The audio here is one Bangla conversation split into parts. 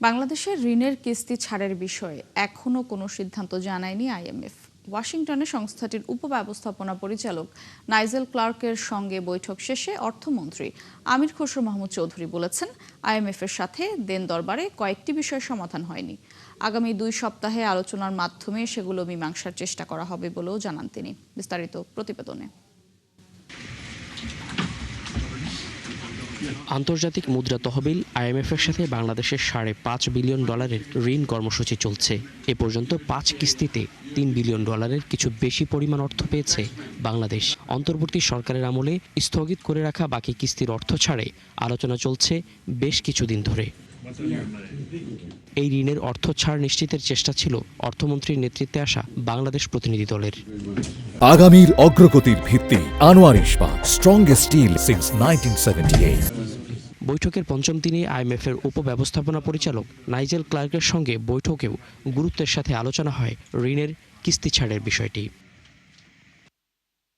বাংলাদেশের ঋণের কিস্তি ছাড়ের বিষয়ে এখনও কোনো সিদ্ধান্ত জানায়নি আইএমএফ। ওয়াশিংটনে সংস্থাটির উপব্যবস্থাপনা পরিচালক নাইজেল ক্লার্কের সঙ্গে বৈঠক শেষে অর্থমন্ত্রী আমির খসরু মাহমুদ চৌধুরী বলেছেন, আইএমএফের সাথে দেন দরবারে কয়েকটি বিষয় সমাধান হয়নি। আগামী 2 সপ্তাহে আলোচনার মাধ্যমে সেগুলো মীমাংসার চেষ্টা করা হবে বলেও জানান তিনি। বিস্তারিত প্রতিবেদনে। আন্তর্জাতিক মুদ্রা তহবিল আইএমএফের সাথে বাংলাদেশের $5.5 বিলিয়ন ঋণ কর্মসূচি চলছে। এ পর্যন্ত 5 কিস্তিতে $3 বিলিয়ন কিছু বেশি পরিমাণ অর্থ পেয়েছে বাংলাদেশ। অন্তর্বর্তী সরকারের আমলে স্থগিত করে রাখা বাকি কিস্তির অর্থ ছাড়ে আলোচনা চলছে বেশ কিছুদিন ধরে। এই ঋণের অর্থ ছাড় নিশ্চিতের চেষ্টা ছিল অর্থমন্ত্রীর নেতৃত্বে আসা বাংলাদেশ প্রতিনিধি দলের। আগামীর অগ্রগতির ভিত্তি আনোয়ার ইস্পাত, স্ট্রংগেস্ট স্টিল সিন্স 1978। বৈঠকের পঞ্চম দিনে আইএমএফের উপব্যবস্থাপনা পরিচালক নাইজেল ক্লার্কের সঙ্গে বৈঠকেও গুরুত্বের সাথে আলোচনা হয় ঋণের কিস্তি ছাড়ের বিষয়টি।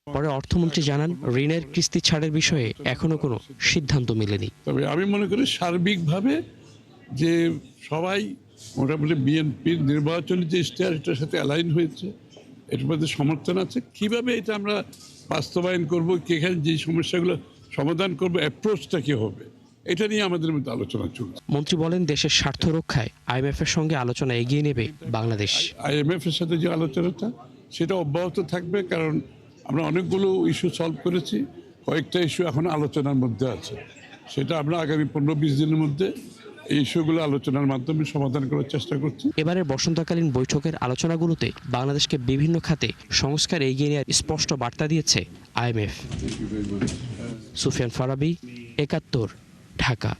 পরে অর্থমন্ত্রী জানান, ঋণের কিস্তি ছাড়ের বিষয়ে এখনো কোনো সিদ্ধান্ত মেলেনি। তবে আমি মনে করি সার্বিকভাবে যে সবাই মোটামুটি বিএনপির নির্বাচনী যে ইশতেহার এটার সাথে অ্যালাইন হয়েছে, এটার মধ্যে সমর্থন আছে। কিভাবে এটা আমরা বাস্তবায়ন করব, যেখানে যে সমস্যাগুলো সমাধান করব, অ্যাপ্রোচটা কি হবে, এটা নিয়ে আমাদের মধ্যে আলোচনা চলছে। মন্ত্রী বলেন, দেশের স্বার্থ রক্ষায় আইএমএফ এর সঙ্গে আলোচনা এগিয়ে নেবে বাংলাদেশ। আইএমএফ এর সাথে যে আলোচনাটা সেটা অব্যাহত থাকবে, কারণ আমরা অনেকগুলো ইস্যু সলভ করেছি, কয়েকটা ইস্যু এখন আলোচনার মধ্যে আছে। সেটা আমরা আগামী 15-20 দিনের মধ্যে এই ইস্যুগুলো আলোচনার মাধ্যমে সমাধান করার চেষ্টা করছি। এবারের বসন্তকালীন বৈঠকের আলোচনাগুলোতে বাংলাদেশকে বিভিন্ন খাতে সংস্কার এগিয়ে নেওয়ার স্পষ্ট বার্তা দিয়েছে আইএমএফ। সুফিয়ান ফারাবী, ৭১, ঢাকা।